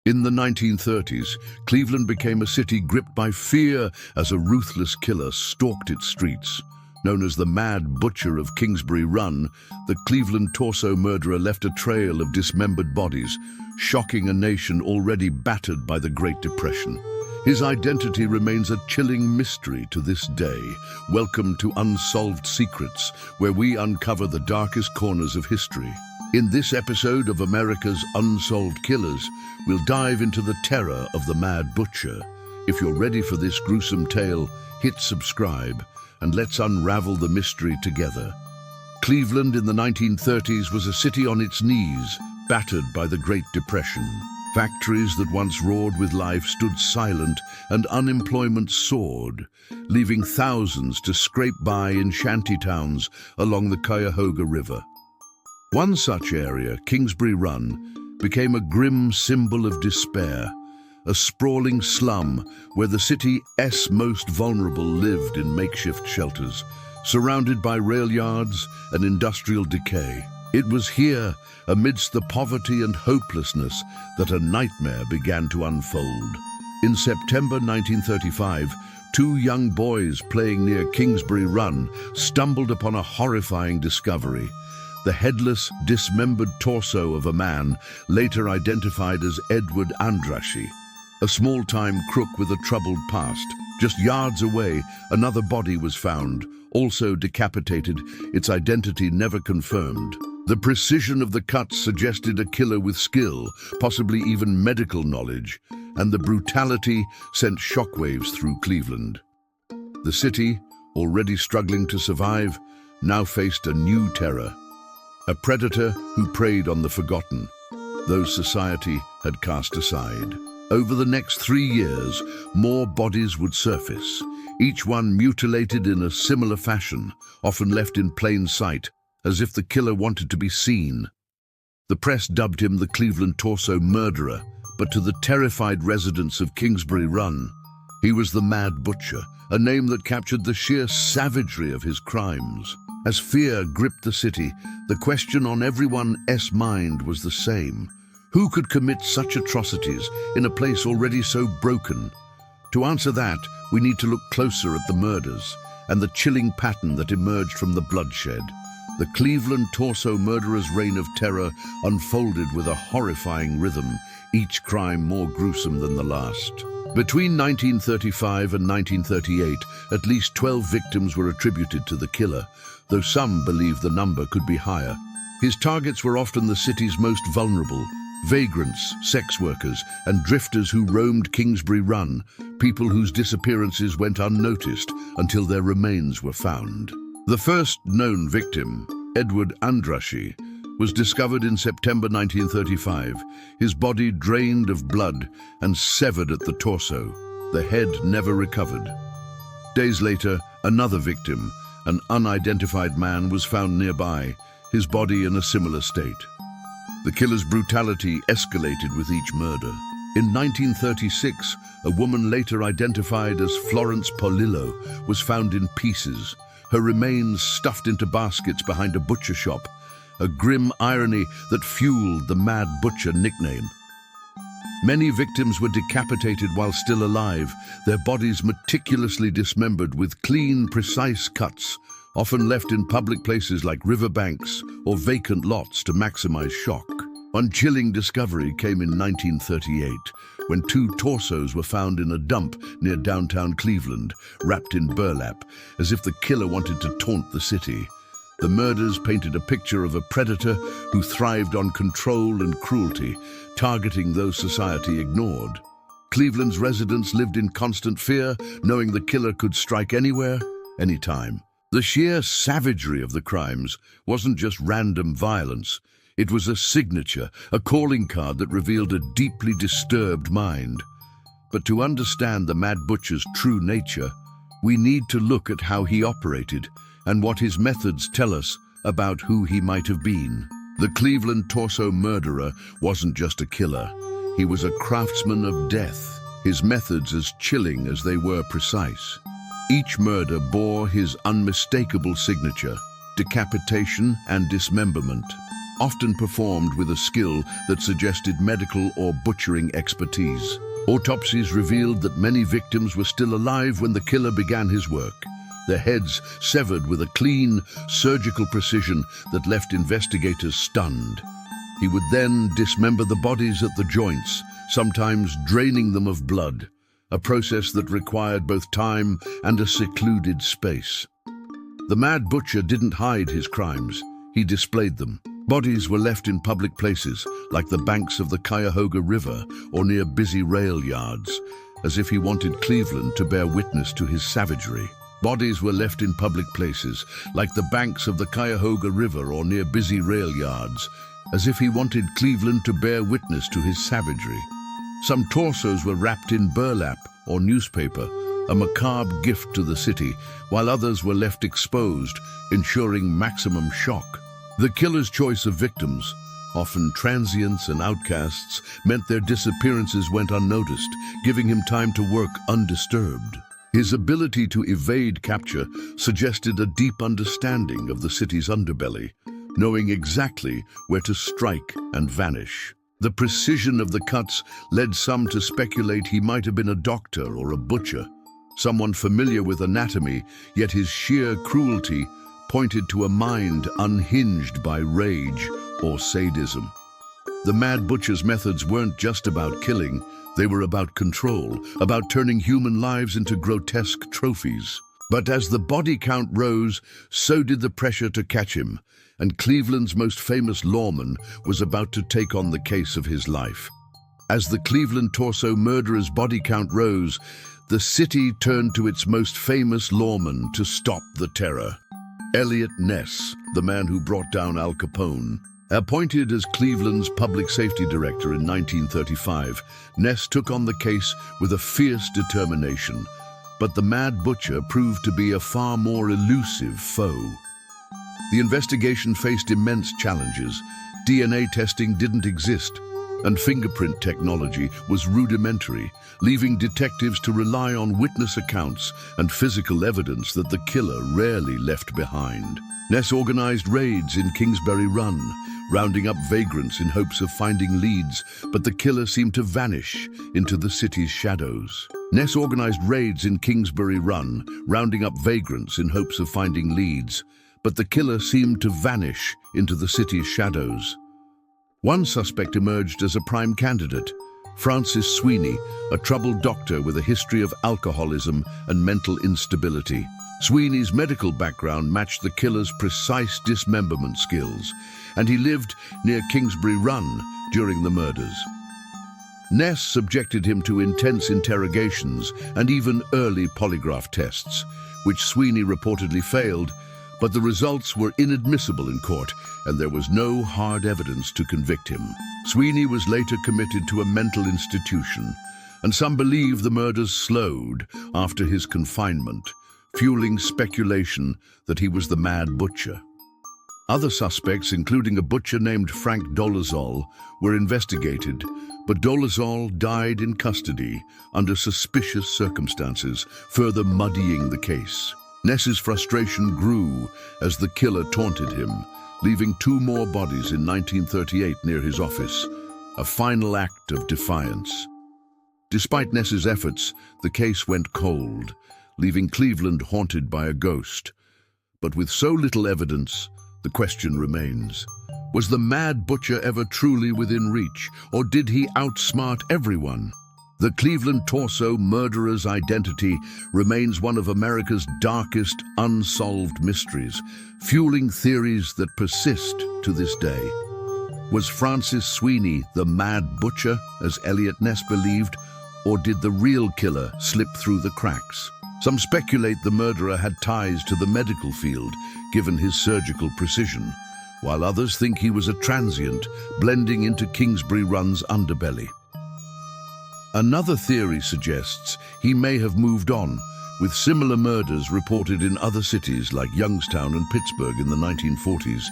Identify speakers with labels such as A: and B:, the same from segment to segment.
A: In the 1930s, Cleveland became a city gripped by fear as a ruthless killer stalked its streets. Known as the Mad Butcher of Kingsbury Run, the Cleveland torso murderer left a trail of dismembered bodies, shocking a nation already battered by the Great Depression. His identity remains a chilling mystery to this day. Welcome to Unsolved Secrets, where we uncover the darkest corners of history. In this episode of America's Unsolved Killers, we'll dive into the terror of the Mad Butcher. If you're ready for this gruesome tale, hit subscribe and let's unravel the mystery together. Cleveland in the 1930s was a city on its knees, battered by the Great Depression. Factories that once roared with life stood silent and unemployment soared, leaving thousands to scrape by in shantytowns along the Cuyahoga River. One such area, Kingsbury Run, became a grim symbol of despair, a sprawling slum where the city's most vulnerable lived in makeshift shelters, surrounded by rail yards and industrial decay. It was here, amidst the poverty and hopelessness, that a nightmare began to unfold. In September 1935, two young boys playing near Kingsbury Run stumbled upon a horrifying discovery: the headless, dismembered torso of a man later identified as Edward Andrassy, a small-time crook with a troubled past. Just yards away, another body was found, also decapitated, its identity never confirmed. The precision of the cuts suggested a killer with skill, possibly even medical knowledge, and the brutality sent shockwaves through Cleveland. The city, already struggling to survive, now faced a new terror: a predator who preyed on the forgotten, those society had cast aside. Over the next 3 years, more bodies would surface, each one mutilated in a similar fashion, often left in plain sight, as if the killer wanted to be seen. The press dubbed him the Cleveland Torso Murderer, but to the terrified residents of Kingsbury Run, he was the Mad Butcher, a name that captured the sheer savagery of his crimes. As fear gripped the city, the question on everyone's mind was the same: who could commit such atrocities in a place already so broken? To answer that, we need to look closer at the murders and the chilling pattern that emerged from the bloodshed. The Cleveland Torso Murderer's reign of terror unfolded with a horrifying rhythm, each crime more gruesome than the last. Between 1935 and 1938, at least 12 victims were attributed to the killer, though some believe the number could be higher. His targets were often the city's most vulnerable: vagrants, sex workers, and drifters who roamed Kingsbury Run, people whose disappearances went unnoticed until their remains were found. The first known victim, Edward Andrassy, was discovered in September 1935, his body drained of blood and severed at the torso, the head never recovered. Days later, another victim, an unidentified man, was found nearby, his body in a similar state. The killer's brutality escalated with each murder. In 1936, a woman later identified as Florence Polillo was found in pieces, her remains stuffed into baskets behind a butcher shop, a grim irony that fueled the Mad Butcher nickname. Many victims were decapitated while still alive, their bodies meticulously dismembered with clean, precise cuts, often left in public places like riverbanks or vacant lots to maximize shock. One chilling discovery came in 1938, when two torsos were found in a dump near downtown Cleveland, wrapped in burlap, as if the killer wanted to taunt the city. The murders painted a picture of a predator who thrived on control and cruelty, targeting those society ignored. Cleveland's residents lived in constant fear, knowing the killer could strike anywhere, anytime. The sheer savagery of the crimes wasn't just random violence. It was a signature, a calling card that revealed a deeply disturbed mind. But to understand the Mad Butcher's true nature, we need to look at how he operated and what his methods tell us about who he might have been. The Cleveland Torso Murderer wasn't just a killer. He was a craftsman of death, his methods as chilling as they were precise. Each murder bore his unmistakable signature: decapitation and dismemberment. often performed with a skill that suggested medical or butchering expertise. Autopsies revealed that many victims were still alive when the killer began his work, their heads severed with a clean, surgical precision that left investigators stunned. He would then dismember the bodies at the joints, sometimes draining them of blood, a process that required both time and a secluded space. The Mad Butcher didn't hide his crimes, he displayed them. Bodies were left in public places, like the banks of the Cuyahoga River or near busy rail yards, as if he wanted Cleveland to bear witness to his savagery. Bodies were left in public places, like the banks of the Cuyahoga River or near busy rail yards, as if he wanted Cleveland to bear witness to his savagery. Some torsos were wrapped in burlap or newspaper, a macabre gift to the city, while others were left exposed, ensuring maximum shock. The killer's choice of victims, often transients and outcasts, meant their disappearances went unnoticed, giving him time to work undisturbed. His ability to evade capture suggested a deep understanding of the city's underbelly, knowing exactly where to strike and vanish. The precision of the cuts led some to speculate he might have been a doctor or a butcher, someone familiar with anatomy, yet his sheer cruelty pointed to a mind unhinged by rage or sadism. The Mad Butcher's methods weren't just about killing, they were about control, about turning human lives into grotesque trophies. But as the body count rose, so did the pressure to catch him, and Cleveland's most famous lawman was about to take on the case of his life. As the Cleveland torso murderer's body count rose, the city turned to its most famous lawman to stop the terror. Eliot Ness, the man who brought down Al Capone. Appointed as Cleveland's public safety director in 1935, Ness took on the case with a fierce determination, but the Mad Butcher proved to be a far more elusive foe. The investigation faced immense challenges. DNA testing didn't exist, and fingerprint technology was rudimentary, leaving detectives to rely on witness accounts and physical evidence that the killer rarely left behind. Ness organized raids in Kingsbury Run, rounding up vagrants in hopes of finding leads, but the killer seemed to vanish into the city's shadows. Ness organized raids in Kingsbury Run, rounding up vagrants in hopes of finding leads, but the killer seemed to vanish into the city's shadows. One suspect emerged as a prime candidate, Francis Sweeney, a troubled doctor with a history of alcoholism and mental instability. Sweeney's medical background matched the killer's precise dismemberment skills, and he lived near Kingsbury Run during the murders. Ness subjected him to intense interrogations and even early polygraph tests, which Sweeney reportedly failed, but the results were inadmissible in court, and there was no hard evidence to convict him. Sweeney was later committed to a mental institution, and some believe the murders slowed after his confinement, fueling speculation that he was the Mad Butcher. Other suspects, including a butcher named Frank Dolezal, were investigated, but Dolezal died in custody under suspicious circumstances, further muddying the case. Ness's frustration grew as the killer taunted him, leaving 2 more bodies in 1938 near his office, a final act of defiance. Despite Ness's efforts, the case went cold, leaving Cleveland haunted by a ghost. But with so little evidence, the question remains: was the Mad Butcher ever truly within reach, or did he outsmart everyone? The Cleveland torso murderer's identity remains one of America's darkest unsolved mysteries, fueling theories that persist to this day. Was Francis Sweeney the Mad Butcher, as Eliot Ness believed, or did the real killer slip through the cracks? Some speculate the murderer had ties to the medical field, given his surgical precision, while others think he was a transient, blending into Kingsbury Run's underbelly. Another theory suggests he may have moved on, with similar murders reported in other cities like Youngstown and Pittsburgh in the 1940s.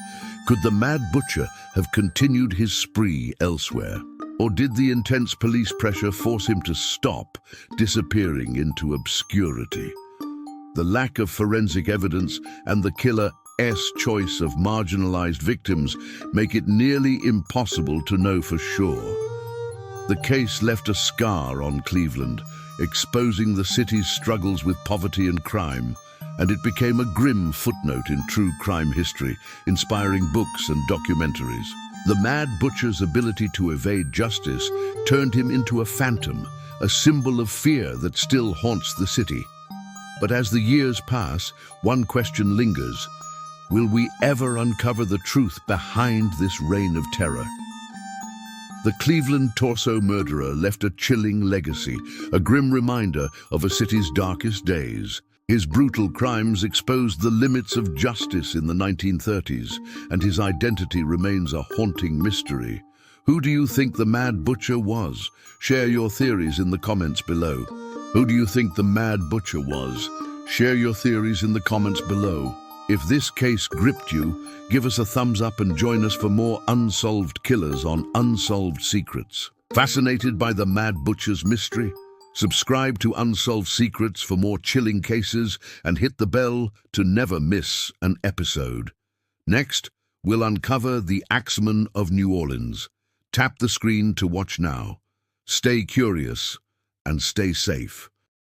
A: Could the Mad Butcher have continued his spree elsewhere? Or did the intense police pressure force him to stop, disappearing into obscurity? The lack of forensic evidence and the killer choice of marginalized victims make it nearly impossible to know for sure. The case left a scar on Cleveland, exposing the city's struggles with poverty and crime, and it became a grim footnote in true crime history, inspiring books and documentaries. The Mad Butcher's ability to evade justice turned him into a phantom, a symbol of fear that still haunts the city. But as the years pass, one question lingers: will we ever uncover the truth behind this reign of terror? The Cleveland torso murderer left a chilling legacy, a grim reminder of a city's darkest days. His brutal crimes exposed the limits of justice in the 1930s, and his identity remains a haunting mystery. Who do you think the Mad Butcher was? Share your theories in the comments below. Who do you think the Mad Butcher was? Share your theories in the comments below. If this case gripped you, give us a thumbs up and join us for more unsolved killers on Unsolved Secrets. Fascinated by the Mad Butcher's mystery? Subscribe to Unsolved Secrets for more chilling cases and hit the bell to never miss an episode. Next, we'll uncover the Axeman of New Orleans. Tap the screen to watch now. Stay curious and stay safe.